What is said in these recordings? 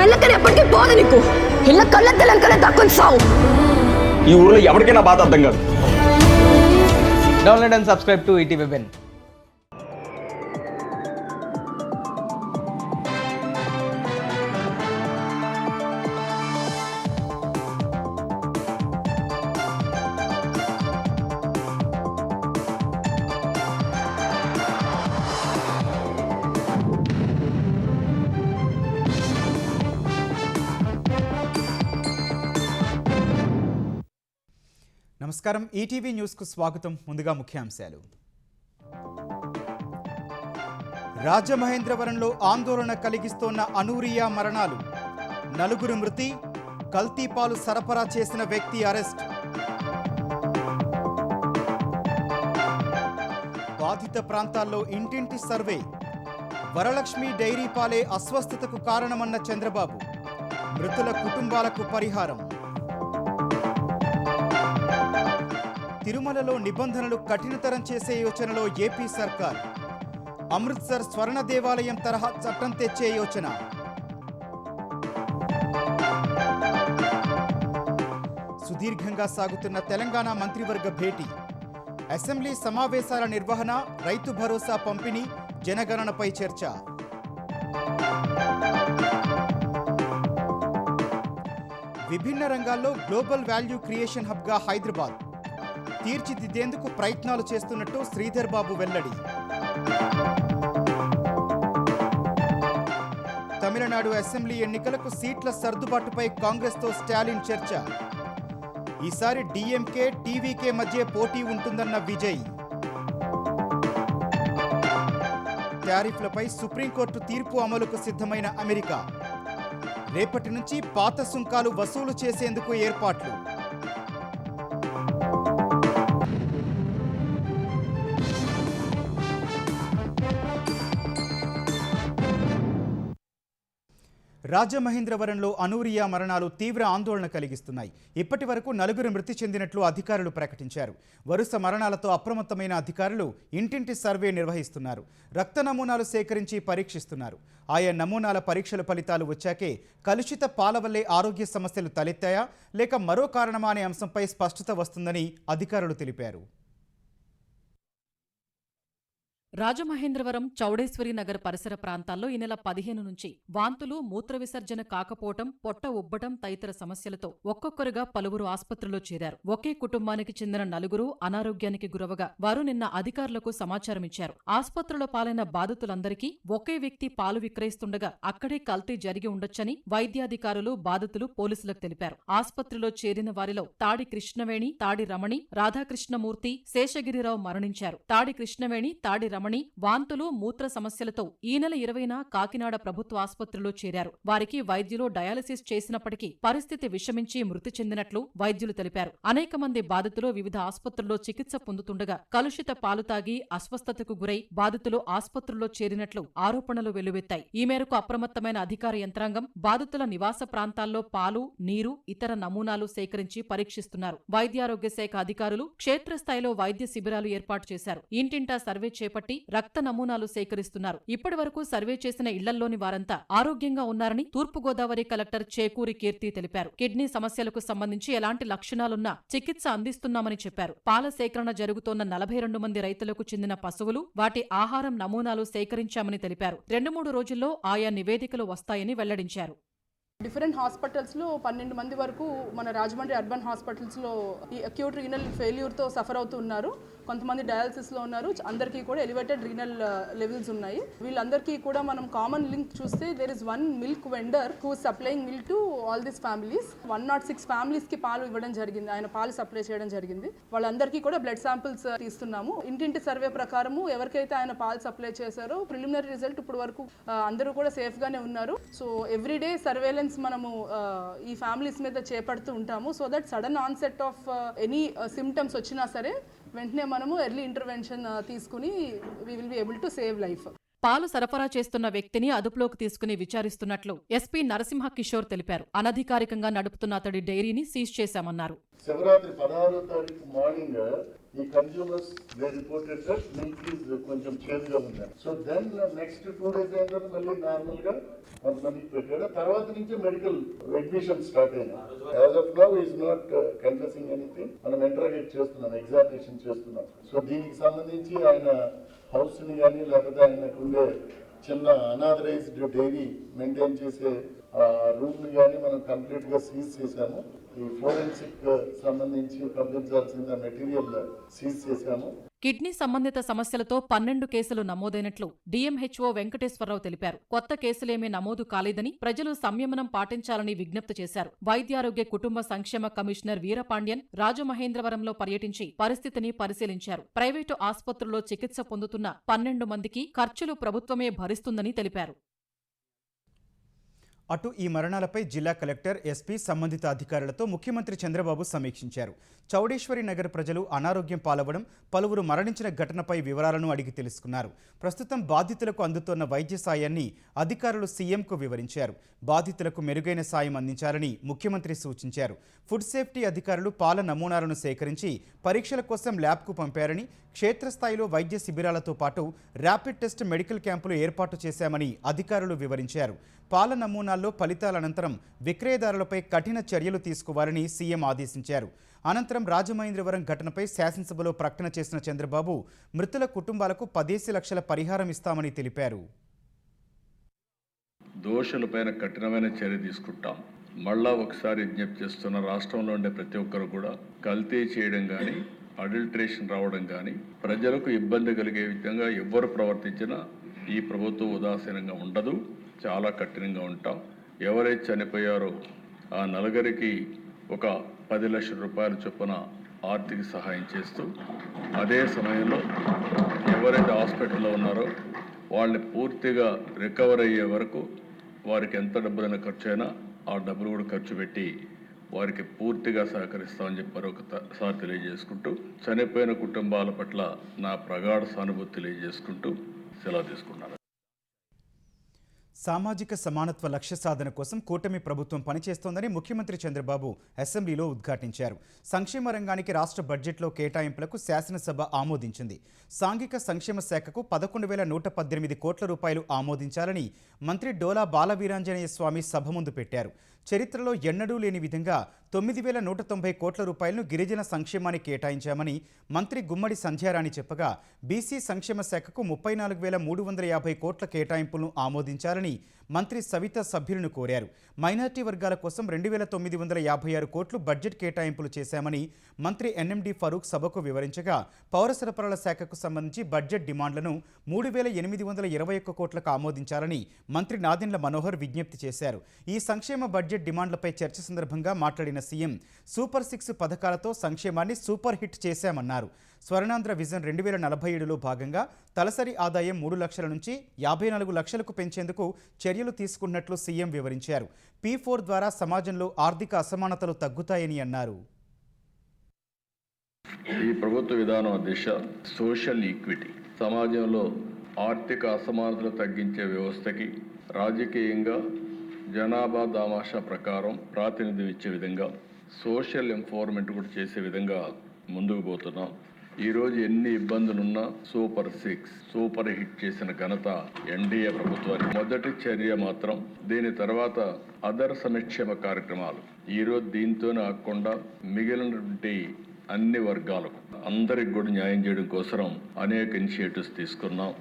మెల్లకని ఎప్పటికీ పోదు నీకు. ఇళ్ళ కళ్ళెత్తలంకనే దక్కుని సావు. ఈ ఊర్లో ఎవరికైనా బాధ అర్థం కాదు. Download and subscribe to ETV web. నమస్కారం, ఈటీవీ న్యూస్కు స్వాగతం. ముందుగా ముఖ్యాంశాలు. రాజమహేంద్రవరంలో ఆందోళన కలిగిస్తోన్న అనూరియా మరణాలు. 4 మృతి, కల్తీ పాలు సరఫరా చేసిన వ్యక్తి అరెస్ట్. బాధిత ప్రాంతాల్లో ఇంటింటి సర్వే. వరలక్ష్మి డైరీ పాలే అస్వస్థతకు కారణమన్న చంద్రబాబు. మృతుల కుటుంబాలకు పరిహారం. తిరుమలలో నిబంధనలు కఠినతరం చేసే యోచనలో ఏపీ సర్కార్. అమృత్సర్ స్వర్ణ దేవాలయం తరహా చట్టం తెచ్చే యోచన. సుదీర్ఘంగా సాగుతున్న తెలంగాణ మంత్రివర్గ భేటీ. అసెంబ్లీ సమావేశాల నిర్వహణ, రైతు భరోసా పంపిణీ, జనగణనపై చర్చ. విభిన్న రంగాల్లో గ్లోబల్ వాల్యూ క్రియేషన్ హబ్గా హైదరాబాద్ తీర్చిదిద్దేందుకు ప్రయత్నాలు చేస్తున్నట్టు శ్రీధర్ బాబు వెల్లడి. తమిళనాడు అసెంబ్లీ ఎన్నికలకు సీట్ల సర్దుబాటుపై కాంగ్రెస్తో స్టాలిన్ చర్చ. ఈసారి డీఎంకే, టీవీకే మధ్య పోటీ ఉంటుందన్న విజయ్. టారిఫ్లపై సుప్రీంకోర్టు తీర్పు అమలుకు సిద్ధమైన అమెరికా. రేపటి నుంచి పాత సుంకాలు వసూలు చేసేందుకు ఏర్పాట్లు. రాజమహేంద్రవరంలో అనూరియా మరణాలు తీవ్ర ఆందోళన కలిగిస్తున్నాయి. ఇప్పటి వరకు 4 మృతి చెందినట్లు అధికారులు ప్రకటించారు. వరుస మరణాలతో అప్రమత్తమైన అధికారులు ఇంటింటి సర్వే నిర్వహిస్తున్నారు. రక్త నమూనాలు సేకరించి పరీక్షిస్తున్నారు. ఆయా నమూనాల పరీక్షల ఫలితాలు వచ్చాకే కలుషిత పాల వల్లే ఆరోగ్య సమస్యలు తలెత్తాయా లేక మరో కారణమా అనే అంశంపై స్పష్టత వస్తుందని అధికారులు తెలిపారు. రాజమహేంద్రవరం చౌడేశ్వరి నగర్ పరిసర ప్రాంతాల్లో ఈ నెల 15 నుంచి వాంతులు, మూత్ర విసర్జన కాకపోవటం, పొట్ట ఉబ్బటం తదితర సమస్యలతో ఒక్కొక్కరుగా పలువురు ఆస్పత్రిలో చేరారు. ఒకే కుటుంబానికి చెందిన 4 అనారోగ్యానికి గురవగా వారు నిన్న అధికారులకు సమాచారమిచ్చారు. ఆస్పత్రిలో పాలైన బాధితులందరికీ ఒకే వ్యక్తి పాలు విక్రయిస్తుండగా అక్కడే కల్తీ జరిగి ఉండొచ్చని వైద్యాధికారులు, బాధితులు పోలీసులకు తెలిపారు. ఆస్పత్రిలో చేరిన వారిలో తాడి కృష్ణవేణి, తాడి రమణి, రాధాకృష్ణమూర్తి, శేషగిరిరావు మరణించారు. తాడి కృష్ణవేణి, తాడి రమణి వాంతులు, మూత్ర సమస్యలతో ఈ నెల 20న కాకినాడ ప్రభుత్వ ఆస్పత్రిలో చేరారు. వారికి వైద్యులు డయాలసిస్ చేసినప్పటికీ పరిస్థితి విషమించి మృతి చెందినట్లు వైద్యులు తెలిపారు. అనేక మంది బాధితులు వివిధ ఆస్పత్రుల్లో చికిత్స పొందుతుండగా కలుషిత పాలు తాగి అస్వస్థతకు గురై బాధితులు ఆస్పత్రుల్లో చేరినట్లు ఆరోపణలు వెల్లువెత్తాయి. ఈ మేరకు అప్రమత్తమైన అధికార యంత్రాంగం బాధితుల నివాస ప్రాంతాల్లో పాలు, నీరు, ఇతర నమూనాలు సేకరించి పరీక్షిస్తున్నారు. వైద్యారోగ్య శాఖ అధికారులు క్షేత్రస్థాయిలో వైద్య శిబిరాలు ఏర్పాటు చేశారు. ఇంటింటా సర్వే చేపట్టి రక్త నమూనాలు సేకరిస్తున్నారు. ఇప్పటి వరకు సర్వే చేసిన ఇళ్లల్లోని వారంతా ఆరోగ్యంగా ఉన్నారని తూర్పుగోదావరి కలెక్టర్ చేకూరి కీర్తి తెలిపారు. కిడ్నీ సమస్యలకు సంబంధించి ఎలాంటి లక్షణాలున్నా చికిత్స అందిస్తున్నామని చెప్పారు. పాల సేకరణ జరుగుతోన్న 42 మంది రైతులకు చెందిన పశువులు, వాటి ఆహారం నమూనాలు సేకరించామని తెలిపారు. 2-3 రోజుల్లో ఆయా నివేదికలు వస్తాయని వెల్లడించారు. డిఫరెంట్ హాస్పిటల్స్లో 12 మంది వరకు మన రాజమండ్రి అర్బన్ హాస్పిటల్స్లో ఈ అక్యూట్ రీనల్ ఫెయిల్యూర్తో సఫర్ అవుతూ ఉన్నారు. కొంతమంది డయాలసిస్లో ఉన్నారు. అందరికీ కూడా ఎలివేటెడ్ రీనల్ లెవెల్స్ ఉన్నాయి. వీళ్ళందరికీ కూడా మనం కామన్ లింక్ చూస్తే there is 1 milk vendor who supplying milk to all this families. 106 ఫ్యామిలీస్కి పాలు ఇవ్వడం జరిగింది. ఆయన పాలు సప్లై చేయడం జరిగింది. వాళ్ళందరికీ కూడా బ్లడ్ శాంపిల్స్ తీస్తున్నాము. ఇంటింటి సర్వే ప్రకారము ఎవరికైతే ఆయన పాలు సప్లై చేశారో ప్రిలిమినరీ రిజల్ట్ ఇప్పుడు వరకు అందరూ కూడా సేఫ్గానే ఉన్నారు. సో ఎవ్రీడే సర్వేలెన్స్ మనము ఈ ఫ్యామిలీస్ మీద చేపడుతూ ఉంటాము. So that sudden onset of any symptoms వచ్చినా సరే వెంటనే మనము ఎర్లీ ఇంటర్వెన్షన్ తీసుకుని we will be able to save life. పాలు సరఫరా చేస్తున్న వ్యక్తిని అదుపులోకి తీసుకుని విచారిస్తున్నట్లు ఎస్పీ నరసింహ కిషోర్ తెలిపారు. అనధికారికంగా నడుపుతున్న అతడి డైరీని సీజ్ చేశామన్నారు. శివరాత్రి 16వ తారీఖు మార్నింగ్ ఈ consumers they reported that milk is కొంచెం చేదుగా ఉందని. సో దెన్ నెక్స్ట్ 2 days అయిన తర్వాత మళ్ళీ నార్మల్ గా కొంతమందికి పెట్టాడు. తర్వాత నుంచి మెడికల్ అడ్మిషన్ స్టార్ట్ అయినాయి. As of now is not confessing anything. మనం ఇంటరాగేట్ చేస్తున్నాం, ఎగ్జామినేషన్ చేస్తున్నాం. సో దీనికి సంబంధించి ఆయన హౌస్ ని కానీ లేకపోతే ఆయనకు ఉండే చిన్న అనాథరైజ్డ్ డైరీ మెయింటైన్ చేసే రూమ్ ని కానీ మనం కంప్లీట్ గా సీజ్ చేశాము. ఈ ఫోరెన్సిక్ సంబంధించి పంపించాల్సిన మెటీరియల్ సీజ్ చేశాము. కిడ్నీ సంబంధిత సమస్యలతో 12 కేసులు నమోదైనట్లు డీఎంహెచ్ఓ వెంకటేశ్వరరావు తెలిపారు. కొత్త కేసులేమీ నమోదు కాలేదని, ప్రజలు సంయమనం పాటించాలని విజ్ఞప్తి చేశారు. వైద్యారోగ్య కుటుంబ సంక్షేమ కమిషనర్ వీరపాండ్యన్ రాజమహేంద్రవరంలో పర్యటించి పరిస్థితిని పరిశీలించారు. ప్రైవేటు ఆస్పత్రుల్లో చికిత్స పొందుతున్న 12 మందికి ఖర్చులు ప్రభుత్వమే భరిస్తుందని తెలిపారు. అటు ఈ మరణాలపై జిల్లా కలెక్టర్, ఎస్పీ, సంబంధిత అధికారులతో ముఖ్యమంత్రి చంద్రబాబు సమీక్షించారు. చౌడేశ్వరి నగర్ ప్రజలు అనారోగ్యం పాలవడం, పలువురు మరణించిన ఘటనపై వివరాలను అడిగి తెలుసుకున్నారు. ప్రస్తుతం బాధితులకు అందుతోన్న వైద్య సాయాన్ని అధికారులు సీఎంకు వివరించారు. బాధితులకు మెరుగైన సాయం అందించాలని ముఖ్యమంత్రి సూచించారు. ఫుడ్ సేఫ్టీ అధికారులు పాల నమూనాలను సేకరించి పరీక్షల కోసం ల్యాబ్కు పంపారని, క్షేత్రస్థాయిలో వైద్య శిబిరాలతో పాటు ర్యాపిడ్ టెస్ట్ మెడికల్ క్యాంపులు ఏర్పాటు చేశామని అధికారులు వివరించారు. పాల నమూనాల్లో ఫలితాల అనంతరం విక్రయదారులపై కఠిన చర్యలు తీసుకోవాలని సీఎం ఆదేశించారు. అనంతరం రాజమహేంద్రవరం ఘటనపై శాసనసభలో ప్రకటన చేసిన చంద్రబాబు మృతుల కుటుంబాలకు 10 లక్షల పరిహారం ఇస్తామని తెలిపారు. దోషులపైన కఠినమైన చర్య తీసుకుంటాం. మళ్ళా ఒకసారి విజ్ఞప్తి చేస్తున్న, రాష్ట్రంలో ఉండే ప్రతి ఒక్కరు కూడా కల్తీ చేయడం కానీ, అడల్ట్రేషన్ రావడం కానీ, ప్రజలకు ఇబ్బంది కలిగే విధంగా ఎవ్వరు ప్రవర్తించినా ఈ ప్రభుత్వం ఉదాసీనంగా ఉండదు. చాలా కఠినంగా ఉంటాం. ఎవరైతే చనిపోయారో ఆ నలుగురికి ఒక 10 లక్షల రూపాయల చొప్పున ఆర్థిక సహాయం చేస్తూ, అదే సమయంలో ఎవరైతే హాస్పిటల్లో ఉన్నారో వాళ్ళని పూర్తిగా రికవర్ అయ్యే వరకు వారికి ఎంత డబ్బులైనా ఖర్చు అయినా ఆ డబ్బులు కూడా ఖర్చు పెట్టి వారికి పూర్తిగా సహకరిస్తామని చెప్పి మరొకసారి తెలియజేసుకుంటూ, చనిపోయిన కుటుంబాల పట్ల నా ప్రగాఢ సానుభూతి తెలియజేసుకుంటూ సెలవు తీసుకున్నాను. సామాజిక సమానత్వ లక్ష్య సాధన కోసం కూటమి ప్రభుత్వం పనిచేస్తోందని ముఖ్యమంత్రి చంద్రబాబు అసెంబ్లీలో ఉద్ఘాటించారు. సంక్షేమ రంగానికి రాష్ట్ర బడ్జెట్లో కేటాయింపులకు శాసనసభ ఆమోదించింది. సాంఘిక సంక్షేమ శాఖకు 11,118 కోట్ల రూపాయలు ఆమోదించాలని మంత్రి డోలా బాలవీరాంజనేయ స్వామి సభ ముందు పెట్టారు. చరిత్రలో ఎన్నడూ లేని విధంగా 9,190 కోట్ల రూపాయలను గిరిజన సంక్షేమానికి కేటాయించామని మంత్రి గుమ్మడి సంధ్యారాణి చెప్పగా, బీసీ సంక్షేమ శాఖకు 34,350 కోట్ల కేటాయింపులను ఆమోదించాలని మంత్రి సవిత సభ్యులను కోరారు. మైనార్టీ వర్గాల కోసం 2,956 కోట్లు బడ్జెట్ కేటాయింపులు చేశామని మంత్రి ఎన్ఎండి ఫరూక్ సభకు వివరించగా, పౌర సరఫరాల శాఖకు సంబంధించి బడ్జెట్ డిమాండ్లను 3,821 కోట్లకు ఆమోదించాలని మంత్రి నాదెండ్ల మనోహర్ విజ్ఞప్తి చేశారు. ఈ సంక్షేమ బడ్జెట్ డిమాండ్లపై చర్చ సందర్భంగా మాట్లాడిన సీఎం, సూపర్ 6 పథకాలతో సంక్షేమాన్ని సూపర్ హిట్ చేశామన్నారు. స్వర్ణాంధ్ర విజన్ 2047లో భాగంగా తలసరి ఆదాయం 3 లక్షల నుంచి 54 లక్షలకు పెంచేందుకు చర్యలు తీసుకున్నట్లు సీఎం వివరించారు. P4 ద్వారా సమాజంలో ఆర్థిక అసమానతలు తగ్గుతాయని అన్నారు. ఈ ప్రభుత్వ విధానం దిశ సోషల్ ఈక్విటీ, సమాజంలో ఆర్థిక అసమానతలు తగ్గించే వ్యవస్థకి రాజకీయంగా జనాభా దామాషా ప్రకారం ప్రాతినిధ్యం ఇచ్చే విధంగా సోషల్ ఎంపవర్మెంట్ కూడా చేసే విధంగా ముందుకు పోతున్నాం. ఈరోజు ఎన్ని ఇబ్బందులున్నా సూపర్ 6 సూపర్ హిట్ చేసిన ఘనత ఎన్డీఏ ప్రభుత్వానికి. మొదటి చర్య మాత్రం, దీని తర్వాత అదర్ సంక్షేమ కార్యక్రమాలు. ఈరోజు దీంతోనే ఆకుండా మిగిలినటువంటి అన్ని వర్గాలకు అందరికి కూడా న్యాయం చేయడం కోసం అనేక ఇనిషియేటివ్స్ తీసుకున్నాం.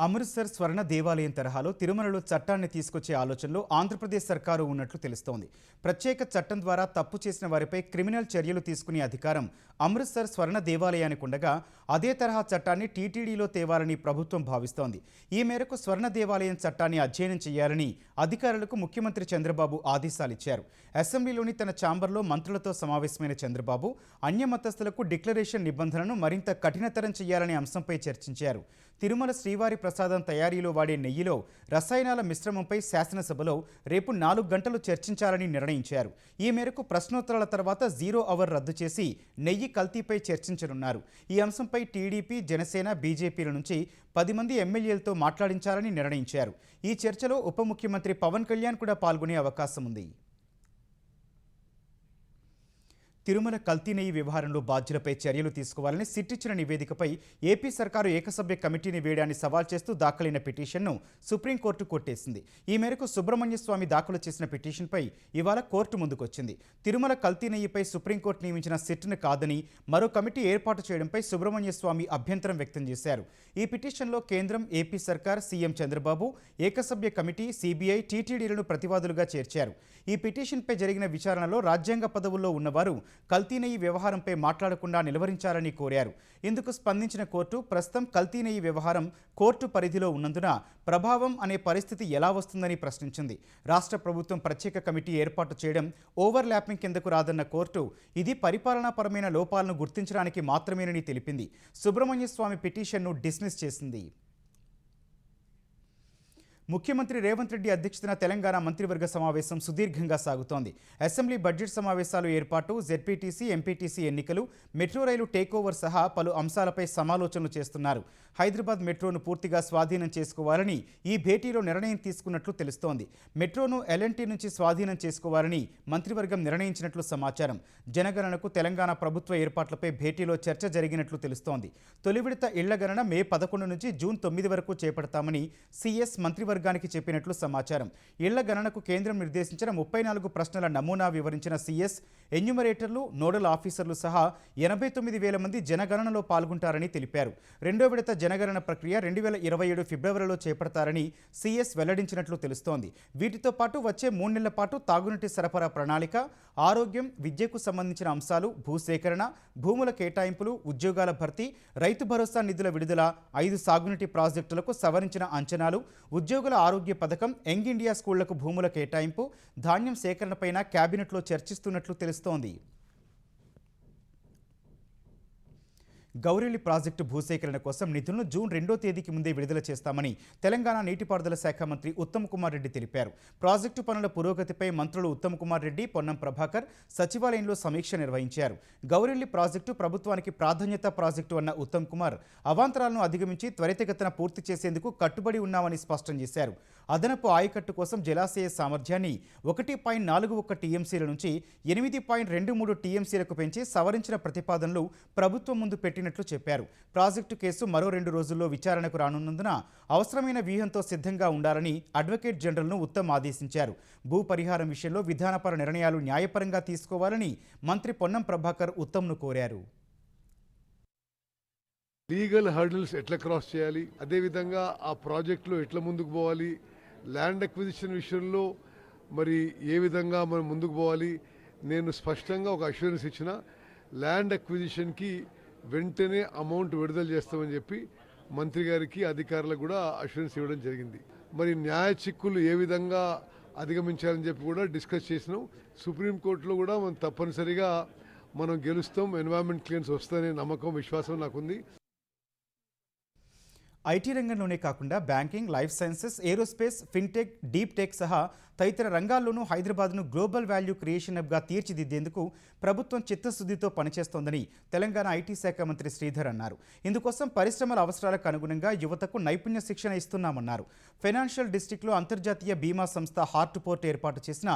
అమృత్సర్ స్వర్ణ దేవాలయం తరహాలో తిరుమలలో చట్టాన్ని తీసుకొచ్చే ఆలోచనలో ఆంధ్రప్రదేశ్ సర్కారు ఉన్నట్లు తెలుస్తోంది. ప్రత్యేక చట్టం ద్వారా తప్పు చేసిన వారిపై క్రిమినల్ చర్యలు తీసుకునే అధికారం అమృత్సర్ స్వర్ణ దేవాలయానికి ఉండగా, అదే తరహా చట్టాన్ని టీటీడీలో తేవాలని ప్రభుత్వం భావిస్తోంది. ఈ మేరకు స్వర్ణ దేవాలయం చట్టాన్ని అధ్యయనం చేయాలని అధికారులకు ముఖ్యమంత్రి చంద్రబాబు ఆదేశాలిచ్చారు. అసెంబ్లీలోని తన ఛాంబర్లో మంత్రులతో సమావేశమైన చంద్రబాబు, అన్యమతస్థులకు డిక్లరేషన్ నిబంధనలను మరింత కఠినతరం చేయాలనే అంశంపై చర్చించారు. తిరుమల శ్రీవారి ప్రసాదం తయారీలో వాడే నెయ్యిలో రసాయనాల మిశ్రమంపై శాసనసభలో రేపు 4 గంటలు చర్చించాలని నిర్ణయించారు. ఈ మేరకు ప్రశ్నోత్తరాల తర్వాత 0 అవర్ రద్దు చేసి నెయ్యి కల్తీపై చర్చించనున్నారు. ఈ అంశంపై టీడీపీ, జనసేన, బీజేపీల నుంచి 10 మంది ఎమ్మెల్యేలతో మాట్లాడించాలని నిర్ణయించారు. ఈ చర్చలో ఉప ముఖ్యమంత్రి పవన్ కళ్యాణ్ కూడా పాల్గొనే అవకాశం ఉంది. తిరుమల కల్తీ నెయ్యి వ్యవహారంలో బాధ్యులపై చర్యలు తీసుకోవాలని సిట్ ఇచ్చిన నివేదికపై ఏపీ సర్కారు ఏకసభ్య కమిటీని వేయడాన్ని సవాల్ చేస్తూ దాఖలైన పిటిషన్ను సుప్రీంకోర్టు కొట్టేసింది. ఈ మేరకు సుబ్రహ్మణ్య స్వామి దాఖలు చేసిన పిటిషన్పై ఇవాళ కోర్టు ముందుకొచ్చింది. తిరుమల కల్తీ నెయ్యిపై సుప్రీంకోర్టు నియమించిన సిట్ను కాదని మరో కమిటీ ఏర్పాటు చేయడంపై సుబ్రహ్మణ్య స్వామి అభ్యంతరం వ్యక్తం చేశారు. ఈ పిటిషన్లో కేంద్రం, ఏపీ సర్కార్, సీఎం చంద్రబాబు, ఏకసభ్య కమిటీ, సిబిఐ, టీటీడీలను ప్రతివాదులుగా చేర్చారు. ఈ పిటిషన్పై జరిగిన విచారణలో రాజ్యాంగ పదవుల్లో ఉన్నవారు కల్తీ నెయ్యి వ్యవహారంపై మాట్లాడకుండా నిలువరించాలని కోరారు. ఇందుకు స్పందించిన కోర్టు ప్రస్తుతం కల్తీ నెయ్యి వ్యవహారం కోర్టు పరిధిలో ఉన్నందున ప్రభావం అనే పరిస్థితి ఎలా వస్తుందని ప్రశ్నించింది. రాష్ట్ర ప్రభుత్వం ప్రత్యేక కమిటీ ఏర్పాటు చేయడం ఓవర్లాపింగ్ కిందకు రాదన్న కోర్టు ఇది పరిపాలనాపరమైన లోపాలను గుర్తించడానికి మాత్రమేనని తెలిపింది. సుబ్రహ్మణ్య స్వామి పిటిషన్ను డిస్మిస్ చేసింది. ముఖ్యమంత్రి రేవంత్ రెడ్డి అధ్యక్షతన తెలంగాణ మంత్రివర్గ సమావేశం సుదీర్ఘంగా సాగుతోంది. అసెంబ్లీ బడ్జెట్ సమావేశాలు ఏర్పాటు, జెడ్పీటీసీ, ఎంపీటీసీ ఎన్నికలు, మెట్రో రైలు టేకోవర్ సహా పలు అంశాలపై సమాలోచనలు చేస్తున్నారు. హైదరాబాద్ మెట్రోను పూర్తిగా స్వాధీనం చేసుకోవాలని ఈ భేటీలో నిర్ణయం తీసుకున్నట్లు తెలుస్తోంది. మెట్రోను ఎల్ఎన్టీ నుంచి స్వాధీనం చేసుకోవాలని మంత్రివర్గం నిర్ణయించినట్లు సమాచారం. జనగణనకు తెలంగాణ ప్రభుత్వ ఏర్పాట్లపై భేటీలో చర్చ జరిగినట్లు తెలుస్తోంది. తొలి విడత ఇళ్ల గణన మే 11 నుంచి జూన్ 9 వరకు చేపడతామని సీఎస్ మంత్రివర్గానికి చెప్పినట్లు సమాచారం. ఇళ్ల గణనకు కేంద్రం నిర్దేశించిన 34 ప్రశ్నల నమూనా వివరించిన సీఎస్ ఎన్యూమరేటర్లు, నోడల్ ఆఫీసర్లు సహా 89,000 మంది జనగణనలో పాల్గొంటారని తెలిపారు. రెండో విడత జనగణన ప్రక్రియ 2027 ఫిబ్రవరిలో చేపడతారని సీఎస్ వెల్లడించినట్లు తెలుస్తోంది. వీటితో పాటు వచ్చే 3 నెలల పాటు తాగునీటి సరఫరా ప్రణాళిక, ఆరోగ్యం, విద్యకు సంబంధించిన అంశాలు, భూసేకరణ, భూముల కేటాయింపులు, ఉద్యోగాల భర్తీ, రైతు భరోసా నిధుల విడుదల, 5 సాగునీటి ప్రాజెక్టులకు సవరించిన అంచనాలు, ఉద్యోగుల ఆరోగ్య పథకం, యంగ్ ఇండియా స్కూళ్లకు భూముల కేటాయింపు, ధాన్యం సేకరణపైన కేబినెట్లో చర్చిస్తున్నట్లు తెలుస్తోంది. గౌరెల్లి ప్రాజెక్టు భూసేకరణ కోసం నిధులను జూన్ 2వ తేదీకి ముందే విడుదల చేస్తామని తెలంగాణ నీటిపారుదల శాఖ మంత్రి ఉత్తమ్ కుమార్ రెడ్డి తెలిపారు. ప్రాజెక్టు పనుల పురోగతిపై మంత్రులు ఉత్తమ్ కుమార్ రెడ్డి, పొన్నం ప్రభాకర్ సచివాలయంలో సమీక్ష నిర్వహించారు. గౌరెల్లి ప్రాజెక్టు ప్రభుత్వానికి ప్రాధాన్యత ప్రాజెక్టు అన్న ఉత్తమ్ కుమార్ అవాంతరాలను అధిగమించి త్వరితగతిన పూర్తి చేసేందుకు కట్టుబడి ఉన్నామని స్పష్టం చేశారు. అదనపు ఆయకట్టు కోసం జలాశయ సామర్థ్యాన్ని 1.41 టీఎంసీల నుంచి 8.23 టీఎంసీలకు పెంచి సవరించిన ప్రతిపాదనలు ప్రభుత్వం ముందు పెట్టినట్లు చెప్పారు. ప్రాజెక్టు కేసు మరో 2 రోజుల్లో విచారణకు రానున్నందున అవసరమైన వ్యూహంతో సిద్ధంగా ఉండాలని అడ్వకేట్ జనరల్ను ఉత్తమ్ ఆదేశించారు. భూ పరిహారం విషయంలో విధానపర నిర్ణయాలు న్యాయపరంగా తీసుకోవాలని మంత్రి పొన్నం ప్రభాకర్ ఉత్తమ్ను కోరారు. లీగల్ హర్డల్స్ ఎట్లా క్రాస్ చేయాలి, అదేవిధంగా ఆ ప్రాజెక్టులో ఎట్లా ముందుకు పోవాలి, ల్యాండ్ అక్విజిషన్ విషయంలో మరి ఏ విధంగా మనం ముందుకు పోవాలి. నేను స్పష్టంగా ఒక అష్యూరెన్స్ ఇచ్చిన, ల్యాండ్ అక్విజిషన్కి వెంటనే అమౌంట్ విడుదల చేస్తామని చెప్పి మంత్రి గారికి, అధికారులకు కూడా అష్యూరెన్స్ ఇవ్వడం జరిగింది. మరి న్యాయ చిక్కులు ఏ విధంగా అధిగమించాలని చెప్పి కూడా డిస్కస్ చేసినాం. సుప్రీంకోర్టులో కూడా మనం తప్పనిసరిగా మనం గెలుస్తాం, ఎన్వైరన్మెంట్ క్లియరెన్స్ వస్తుందనే నమ్మకం, విశ్వాసం నాకుంది. ఐటీ రంగంలోనే కాకుండా banking, life sciences, aerospace, fintech, deep tech సహా తదితర రంగాల్లోనూ హైదరాబాద్ను గ్లోబల్ వాల్యూ క్రియేషన్ హబ్గా తీర్చిదిద్దేందుకు ప్రభుత్వం చిత్తశుద్ధితో పనిచేస్తోందని తెలంగాణ ఐటీ శాఖ మంత్రి శ్రీధర్ అన్నారు. ఇందుకోసం పరిశ్రమల అవసరాలకు అనుగుణంగా యువతకు నైపుణ్య శిక్షణ ఇస్తున్నామన్నారు. ఫైనాన్షియల్ డిస్ట్రిక్ట్లో అంతర్జాతీయ బీమా సంస్థ హార్ట్ పోర్ట్ ఏర్పాటు చేసిన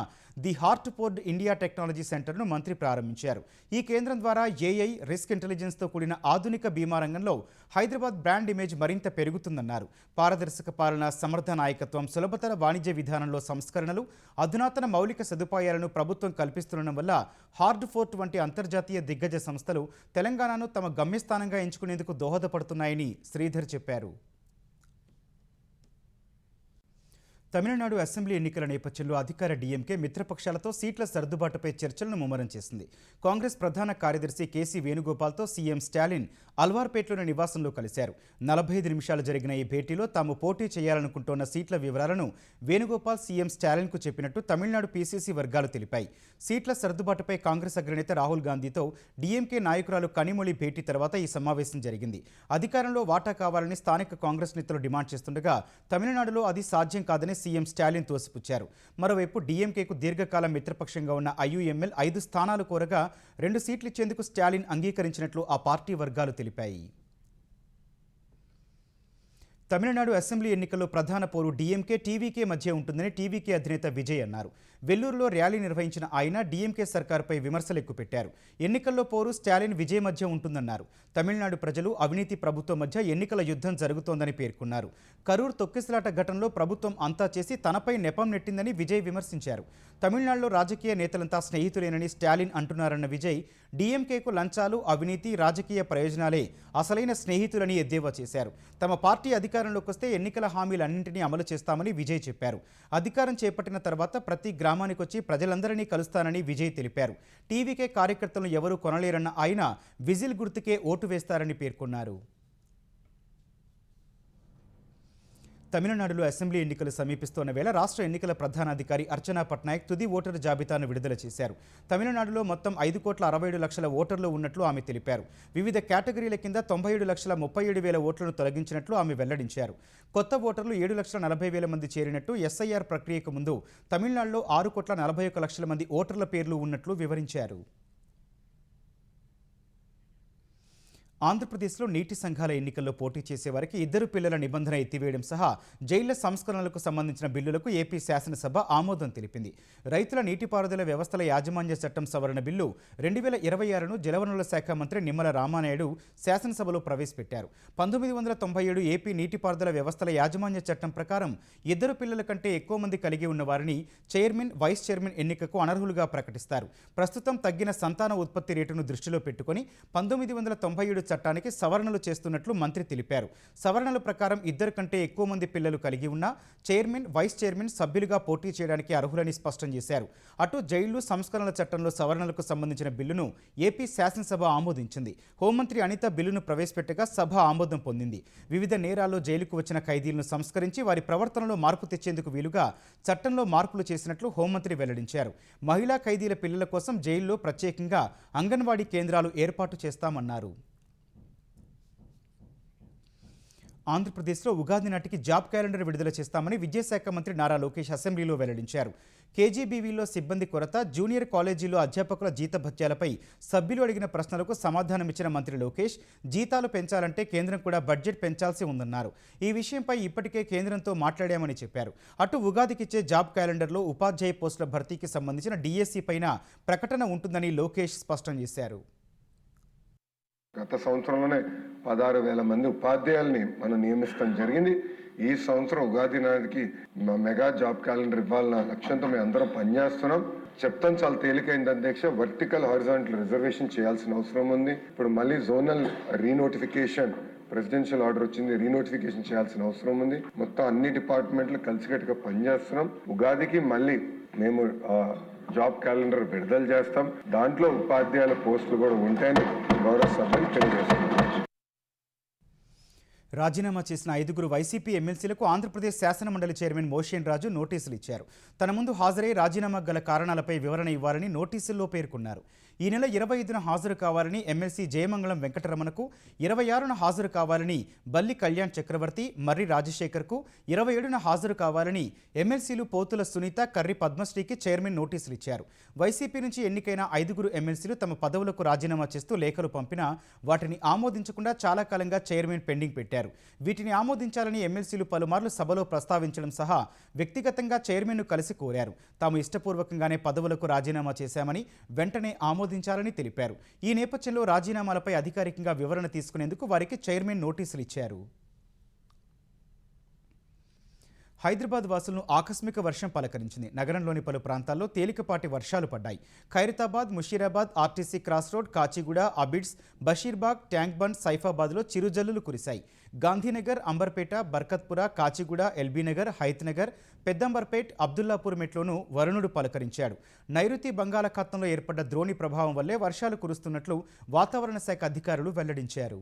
the heart port India technology సెంటర్ను మంత్రి ప్రారంభించారు. ఈ కేంద్రం ద్వారా ఏఐ, రిస్క్ ఇంటెలిజెన్స్తో కూడిన ఆధునిక బీమా రంగంలో హైదరాబాద్ బ్రాండ్ ఇమేజ్ మరింత పెరుగుతుందన్నారు. పారదర్శక పాలన, సమర్థ నాయకత్వం, సులభతర వాణిజ్య విధానంలో సంస్కరణలు, అధునాతన మౌలిక సదుపాయాలను ప్రభుత్వం కల్పిస్తుండడం వల్ల హార్డ్ ఫోర్ట్ వంటి అంతర్జాతీయ దిగ్గజ సంస్థలు తెలంగాణను తమ గమ్యస్థానంగా ఎంచుకునేందుకు దోహదపడుతున్నాయని శ్రీధర్ చెప్పారు. తమిళనాడు అసెంబ్లీ ఎన్నికల నేపథ్యంలో అధికార డీఎంకే మిత్రపక్షాలతో సీట్ల సర్దుబాటుపై చర్చలను ముమ్మరం చేసింది. కాంగ్రెస్ ప్రధాన కార్యదర్శి కేసీ వేణుగోపాల్తో సీఎం స్టాలిన్ అల్వార్పేటలోని నివాసంలో కలిశారు. 45 నిమిషాలు జరిగిన ఈ భేటీలో తాము పోటీ చేయాలనుకుంటోన్న సీట్ల వివరాలను వేణుగోపాల్ సీఎం స్టాలిన్కు చెప్పినట్టు తమిళనాడు పీసీసీ వర్గాలు తెలిపాయి. సీట్ల సర్దుబాటుపై కాంగ్రెస్ అగ్రనేత రాహుల్ గాంధీతో డీఎంకే నాయకురాలు కనిమొళి భేటీ తర్వాత ఈ సమావేశం జరిగింది. అధికారంలో వాటా కావాలని స్థానిక కాంగ్రెస్ నేతలు డిమాండ్ చేస్తుండగా తమిళనాడులో అది సాధ్యం కాదని సీఎం స్టాలిన్ తోసిపుచ్చారు. మరోవైపు డీఎంకేకు దీర్ఘకాలం మిత్రపక్షంగా ఉన్న ఐయుఎంఎల్ 5 స్థానాలు కోరగా 2 సీట్లు ఇచ్చేందుకు స్టాలిన్ అంగీకరించినట్లు ఆ పార్టీ వర్గాలు తెలిపాయి. తమిళనాడు అసెంబ్లీ ఎన్నికల్లో ప్రధాన పోరు డీఎంకే టీవీకే మధ్య ఉంటుందని టీవీకే అధినేత విజయ్ అన్నారు. వెల్లూరులో ర్యాలీ నిర్వహించిన ఆయన డీఎంకే సర్కారుపై విమర్శలు ఎక్కుపెట్టారు. ఎన్నికల్లో పోరు స్టాలిన్ విజయ్ మధ్య ఉంటుందన్నారు. తమిళనాడు ప్రజలు అవినీతి ప్రభుత్వం మధ్య ఎన్నికల యుద్ధం జరుగుతోందని పేర్కొన్నారు. కరూర్ తొక్కిసలాట ఘటనలో ప్రభుత్వం అంతా చేసి తనపై నెపం నెట్టిందని విజయ్ విమర్శించారు. తమిళనాడులో రాజకీయ నేతలంతా స్నేహితులేనని స్టాలిన్ అంటున్నారన్న విజయ్ డీఎంకేకు లంచాలు, అవినీతి, రాజకీయ ప్రయోజనాలే అసలైన స్నేహితులని ఎద్దేవా చేశారు. తమ పార్టీ అధికారంలోకి వస్తే ఎన్నికల హామీలన్నింటినీ అమలు చేస్తామని విజయ్ చెప్పారు. అధికారం చేపట్టిన తర్వాత ప్రతి గ్రామానికి వచ్చి ప్రజలందరినీ కలుస్తానని విజయ్ తెలిపారు. టీవీకే కార్యకర్తలను ఎవరూ కొనలేరన్న ఆయన విజిల్ గుర్తుకే ఓటు వేస్తారని పేర్కొన్నారు. తమిళనాడులో అసెంబ్లీ ఎన్నికలు సమీపిస్తోన్న వేళ రాష్ట్ర ఎన్నికల ప్రధానాధికారి అర్చనా పట్నాయక్ తుది ఓటరు జాబితాను విడుదల చేశారు. తమిళనాడులో మొత్తం 5,67,00,000 ఓటర్లు ఉన్నట్లు ఆమె తెలిపారు. వివిధ కేటగిరీల కింద 97,37,000 ఓట్లను తొలగించినట్లు ఆమె వెల్లడించారు. కొత్త ఓటర్లు 7,40,000 మంది చేరినట్టు ఎస్ఐఆర్ ప్రక్రియకు ముందు తమిళనాడులో 6,41,00,000 మంది ఓటర్ల పేర్లు ఉన్నట్లు వివరించారు. ఆంధ్రప్రదేశ్లో నీటి సంఘాల ఎన్నికల్లో పోటీ చేసేవారికి 2 పిల్లల నిబంధన ఎత్తివేయడం సహా జైళ్ల సంస్కరణలకు సంబంధించిన బిల్లులకు ఏపీ శాసనసభ ఆమోదం తెలిపింది. రైతుల నీటిపారుదల వ్యవస్థల యాజమాన్య చట్టం సవరణ బిల్లు 2026ను జలవనరుల శాఖ మంత్రి నిమ్మల రామానాయుడు శాసనసభలో ప్రవేశపెట్టారు. 1997 ఏపీ నీటిపారుదల వ్యవస్థల యాజమాన్య చట్టం ప్రకారం 2 పిల్లల కంటే ఎక్కువ మంది కలిగి ఉన్న వారిని చైర్మన్, వైస్ చైర్మన్ ఎన్నికకు అనర్హులుగా ప్రకటిస్తారు. ప్రస్తుతం తగ్గిన సంతాన ఉత్పత్తి రేటును దృష్టిలో పెట్టుకుని 1997 చట్టానికి సవరణలు చేస్తున్నట్లు మంత్రి తెలిపారు. సవరణల ప్రకారం 2 కంటే ఎక్కువ మంది పిల్లలు కలిగి ఉన్న చైర్మన్, వైస్ చైర్మన్ సభ్యులుగా పోటీ చేయడానికి అర్హులని స్పష్టం చేశారు. అటు జైళ్లు సంస్కరణల చట్టంలో సవరణలకు సంబంధించిన బిల్లును ఏపీ శాసనసభ ఆమోదించింది. హోంమంత్రి అనిత బిల్లును ప్రవేశపెట్టగా సభ ఆమోదం పొందింది. వివిధ నేరాల్లో జైలుకు వచ్చిన ఖైదీలను సంస్కరించి వారి ప్రవర్తనలో మార్పు తెచ్చేందుకు వీలుగా చట్టంలో మార్పులు చేసినట్లు హోంమంత్రి వెల్లడించారు. మహిళా ఖైదీల పిల్లల కోసం జైల్లో ప్రత్యేకంగా అంగన్వాడీ కేంద్రాలు ఏర్పాటు చేస్తామన్నారు. ఆంధ్రప్రదేశ్లో ఉగాది నాటికి జాబ్ క్యాలెండర్ విడుదల చేస్తామని విద్యాశాఖ మంత్రి నారా లోకేష్ అసెంబ్లీలో వెల్లడించారు. కేజీబీవీలో సిబ్బంది కొరత, జూనియర్ కాలేజీలో అధ్యాపకుల జీతభత్యాలపై సభ్యులు అడిగిన ప్రశ్నలకు సమాధానమిచ్చిన మంత్రి లోకేష్ జీతాలు పెంచాలంటే కేంద్రం కూడా బడ్జెట్ పెంచాల్సి ఉందన్నారు. ఈ విషయంపై ఇప్పటికే కేంద్రంతో మాట్లాడామని చెప్పారు. అటు ఉగాదికిచ్చే జాబ్ క్యాలెండర్లో ఉపాధ్యాయ పోస్టుల భర్తీకి సంబంధించిన డిఎస్సి పైన ప్రకటన ఉంటుందని లోకేష్ స్పష్టం చేశారు. గత సంవత్సరంలోనే 16,000 మంది ఉపాధ్యాయుల్ని మనం నియమిస్తాం జరిగింది. ఈ సంవత్సరం ఉగాది నాటికి మెగా జాబ్ క్యాలెండర్ ఇవ్వాలన్న లక్ష్యంతో మేము అందరం పనిచేస్తున్నాం. చెప్తాం చాలా తేలికైంది అధ్యక్ష. వర్టికల్ హారిజాంటల్ రిజర్వేషన్ చేయాల్సిన అవసరం ఉంది. ఇప్పుడు మళ్ళీ జోనల్ రీనోటిఫికేషన్ ప్రెసిడెన్షియల్ ఆర్డర్ వచ్చింది, రీనోటిఫికేషన్ చేయాల్సిన అవసరం ఉంది. మొత్తం అన్ని డిపార్ట్మెంట్లు కలిసికట్టుగా పనిచేస్తున్నాం. ఉగాదికి మళ్ళీ మేము జాబ్ క్యాలెండర్ విడుదల చేస్తాం. దాంట్లో ఉపాధ్యాయుల పోస్టులు కూడా ఉంటాయని గౌరవ సభ్యులు తెలియజేస్తున్నాం. రాజీనామా చేసిన 5 వైసీపీ ఎమ్మెల్సీలకు ఆంధ్రప్రదేశ్ శాసనమండలి చైర్మన్ మోషేన్ రాజు నోటీసులు ఇచ్చారు. తన ముందు హాజరై రాజీనామాకు గల కారణాలపై వివరణ ఇవ్వాలని నోటీసుల్లో పేర్కొన్నారు. ఈ నెల 25న హాజరు కావాలని ఎమ్మెల్సీ జయమంగళం వెంకటరమణకు, 26న హాజరు కావాలని బల్లి కళ్యాణ్ చక్రవర్తి, మర్రి రాజశేఖర్కు, 27న హాజరు కావాలని ఎమ్మెల్సీలు పోతుల సునీత, కర్రి పద్మశ్రీకి చైర్మన్ నోటీసులు ఇచ్చారు. వైసీపీ నుంచి ఎన్నికైన 5 ఎమ్మెల్సీలు తమ పదవులకు రాజీనామా చేస్తూ లేఖలు పంపినా వాటిని ఆమోదించకుండా చాలా కాలంగా చైర్మన్ పెండింగ్ పెట్టారు. వీటిని ఆమోదించాలని ఎమ్మెల్సీలు పలుమార్లు సభలో ప్రస్తావించడం సహా వ్యక్తిగతంగా చైర్మన్ను కలిసి కోరారు. తాము ఇష్టపూర్వకంగానే పదవులకు రాజీనామా చేశామని, వెంటనే ఆమోదించాలని తెలిపారు. ఈ నేపథ్యంలో రాజీనామాలపై అధికారికంగా వివరణ తీసుకునేందుకు వారికి చైర్మన్ నోటీసులు ఇచ్చారు. హైదరాబాద్ వాసులను ఆకస్మిక వర్షం పలకరించింది. నగరంలోని పలు ప్రాంతాల్లో తేలికపాటి వర్షాలు పడ్డాయి. Khairatabad, Musheerabad, RTC cross road, Kachiguda, Abids, Basheerbagh, tank bund, సైఫాబాద్లో చిరుజల్లులు కురిశాయి. గాంధీనగర్, అంబర్పేట, బర్కత్పుర, కాచిగూడ, ఎల్బీనగర్, హైత్నగర్, పెద్దంబర్పేట్, అబ్దుల్లాపూర్ మెట్లోనూ వరుణుడు పలకరించాడు. నైరుతి బంగాళాఖాతంలో ఏర్పడ్డ ద్రోణి ప్రభావం వల్లే వర్షాలు కురుస్తున్నట్లు వాతావరణ శాఖ అధికారులు వెల్లడించారు.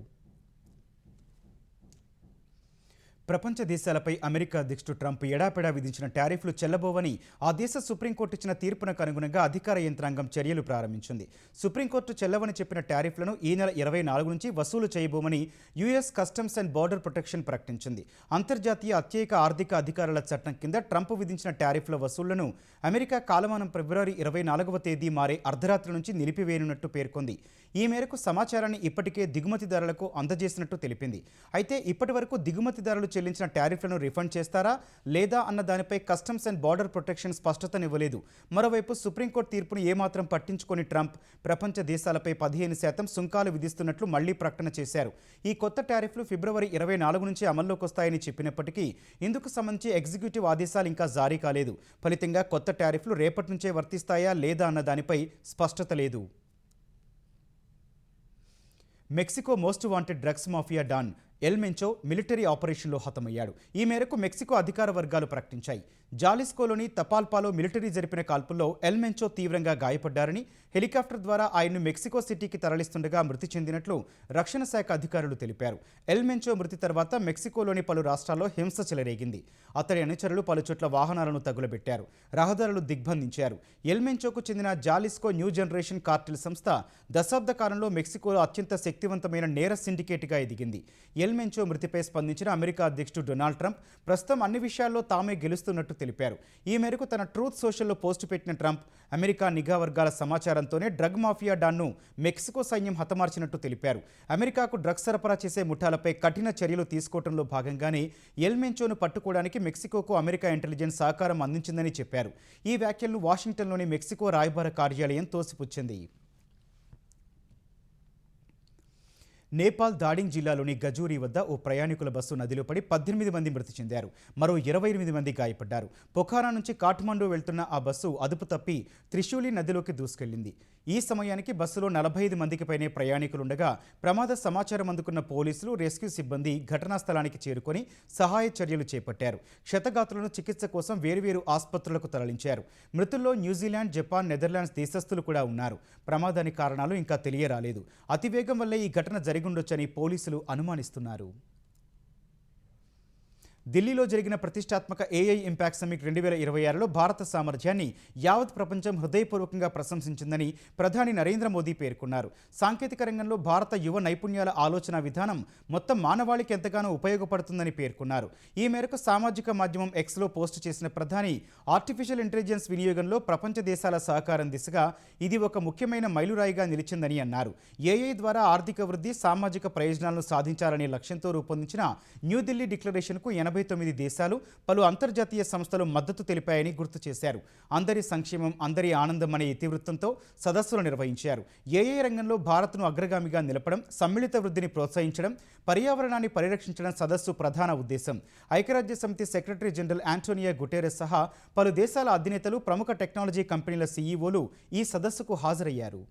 ప్రపంచ దేశాలపై అమెరికా అధ్యక్షుడు ట్రంప్ ఎడాపెడా విధించిన టారిఫ్లు చెల్లబోవని ఆ దేశ సుప్రీంకోర్టు ఇచ్చిన తీర్పునకు అనుగుణంగా అధికార యంత్రాంగం చర్యలు ప్రారంభించింది. సుప్రీంకోర్టు చెల్లవని చెప్పిన టారిఫ్లను ఈ నెల 24 నుంచి వసూలు చేయబోమని US customs and border protection ప్రకటించింది. అంతర్జాతీయ అత్యయిక ఆర్థిక అధికారుల చట్టం కింద ట్రంప్ విధించిన టారిఫ్ల వసూళ్లను అమెరికా కాలమానం ఫిబ్రవరి 24వ తేదీ మారే అర్ధరాత్రి నుంచి నిలిపివేయనున్నట్టు పేర్కొంది. ఈ మేరకు సమాచారాన్ని ఇప్పటికే దిగుమతిదారులకు అందజేసినట్టు తెలిపింది. అయితే ఇప్పటి వరకు దిగుమతిదారులు చెల్లించిన టారిఫ్లను రిఫండ్ చేస్తారా లేదా అన్న దానిపై కస్టమ్స్ అండ్ బార్డర్ ప్రొటెక్షన్ స్పష్టతనివ్వలేదు. మరోవైపు సుప్రీంకోర్టు తీర్పును ఏమాత్రం పట్టించుకొని ట్రంప్ ప్రపంచ దేశాలపై 15% సుంకాలు విధిస్తున్నట్లు మళ్లీ ప్రకటన చేశారు. ఈ కొత్త టారిఫ్లు ఫిబ్రవరి 24 నుంచి అమల్లోకి వస్తాయని చెప్పినప్పటికీ ఇందుకు సంబంధించి ఎగ్జిక్యూటివ్ ఆదేశాలు ఇంకా జారీ కాలేదు. ఫలితంగా కొత్త టారిఫ్లు రేపటి నుంచే వర్తిస్తాయా లేదా అన్న దానిపై స్పష్టత లేదు. Mexico most wanted drugs mafia don El Mencho military ఆపరేషన్లో హతమయ్యాడు. ఈ మేరకు మెక్సికో అధికార వర్గాలు ప్రకటించాయి. జాలిస్కోలోని తపాల్పాలో మిలిటరీ జరిపిన కాల్పుల్లో ఎల్ మెంచో తీవ్రంగా గాయపడ్డారని, హెలికాప్టర్ ద్వారా ఆయన్ను మెక్సికో సిటీకి తరలిస్తుండగా మృతి చెందినట్లు రక్షణ శాఖ అధికారులు తెలిపారు. ఎల్ మెంచో మృతి తర్వాత మెక్సికోలోని పలు రాష్ట్రాల్లో హింస చెలరేగింది. అతడి అనుచరులు పలు చోట్ల వాహనాలను తగులబెట్టారు, రహదారులు దిగ్బంధించారు. ఎల్ మెంచోకు చెందిన జాలిస్కో న్యూ జనరేషన్ కార్టిల్ సంస్థ దశాబ్ద కాలంలో మెక్సికోలో అత్యంత శక్తివంతమైన నేర సిండికేట్గా ఎదిగింది. ఎల్ మెంచో మృతిపై స్పందించిన అమెరికా అధ్యక్షుడు డొనాల్డ్ ట్రంప్ ప్రస్తుతం అన్ని విషయాల్లో తామే గెలుస్తున్నట్టు తెలిపారు. ఈ మేరకు తన ట్రూత్ సోషల్లో పోస్టు పెట్టిన ట్రంప్ అమెరికా నిఘా వర్గాల సమాచారంతోనే డ్రగ్ మాఫియా డాన్ను మెక్సికో సైన్యం హతమార్చినట్టు తెలిపారు. అమెరికాకు డ్రగ్స్ సరఫరా చేసే ముఠాలపై కఠిన చర్యలు తీసుకోవడంలో భాగంగానే ఎల్ మెంచోను పట్టుకోవడానికి మెక్సికోకు అమెరికా ఇంటెలిజెన్స్ సహకారం అందించిందని చెప్పారు. ఈ వ్యాఖ్యలను వాషింగ్టన్లోని మెక్సికో రాయబార కార్యాలయం తోసిపుచ్చింది. నేపాల్ దాడింగ్ జిల్లాలోని గజూరి వద్ద ఓ ప్రయాణికుల బస్సు నదిలో పడి 18 మంది మృతి చెందారు. మరో 28 మంది గాయపడ్డారు. పొఖారా నుంచి కాఠ్మండూ వెళ్తున్న ఆ బస్సు అదుపు తప్పి త్రిశూలి నదిలోకి దూసుకెళ్లింది. ఈ సమయానికి బస్సులో 45 మందికి పైనే ప్రయాణికులుండగా ప్రమాద సమాచారం అందుకున్న పోలీసులు, రెస్క్యూ సిబ్బంది ఘటనా స్థలానికి చేరుకొని సహాయ చర్యలు చేపట్టారు. క్షతగాత్రులను చికిత్స కోసం వేర్వేరు ఆసుపత్రులకు తరలించారు. మృతుల్లో న్యూజిలాండ్, జపాన్, నెదర్లాండ్స్ దేశస్థులు కూడా ఉన్నారు. ప్రమాదానికి కారణాలు ఇంకా తెలియరాలేదు. అతివేగం వల్లే ఈ ఘటన జరిగుండొచ్చని పోలీసులు అనుమానిస్తున్నారు. ఢిల్లీలో జరిగిన ప్రతిష్టాత్మక ఏఐ ఇంపాక్ట్ సమ్మిట్ 2026లో భారత సామర్థ్యాన్ని యావత్ ప్రపంచం హృదయపూర్వకంగా ప్రశంసించిందని ప్రధాని నరేంద్ర మోదీ పేర్కొన్నారు. సాంకేతిక రంగంలో భారత యువ నైపుణ్యాల ఆలోచన విధానం మొత్తం మానవాళికి ఎంతగానో ఉపయోగపడుతుందని పేర్కొన్నారు. ఈ మేరకు సామాజిక మాధ్యమం ఎక్స్లో పోస్టు చేసిన ప్రధాని ఆర్టిఫిషియల్ ఇంటెలిజెన్స్ వినియోగంలో ప్రపంచ దేశాల సహకారం దిశగా ఇది ఒక ముఖ్యమైన మైలురాయిగా నిలిచిందని అన్నారు. ఏఐ ద్వారా ఆర్థిక వృద్ధి, సామాజిక ప్రయోజనాలను సాధించాలనే లక్ష్యంతో రూపొందించిన న్యూఢిల్లీ డిక్లరేషన్కు 89 దేశాలు, పలు అంతర్జాతీయ సంస్థలు మద్దతు తెలిపాయని గుర్తు చేశారు. అందరి సంక్షేమం, అందరి ఆనందం అనే ఇతివృత్తంతో సదస్సులు నిర్వహించారు. ఏఐ రంగంలో భారత్ను అగ్రగామిగా నిలపడం, సమ్మిళిత వృద్ధిని ప్రోత్సహించడం, పర్యావరణాన్ని పరిరక్షించడం సదస్సు ప్రధాన ఉద్దేశం. ఐక్యరాజ్య సమితి సెక్రటరీ జనరల్ యాంటోనియో గుటెరెస్ సహా పలు దేశాల అధినేతలు, ప్రముఖ టెక్నాలజీ కంపెనీల సీఈఓలు ఈ సదస్సుకు హాజరయ్యారు.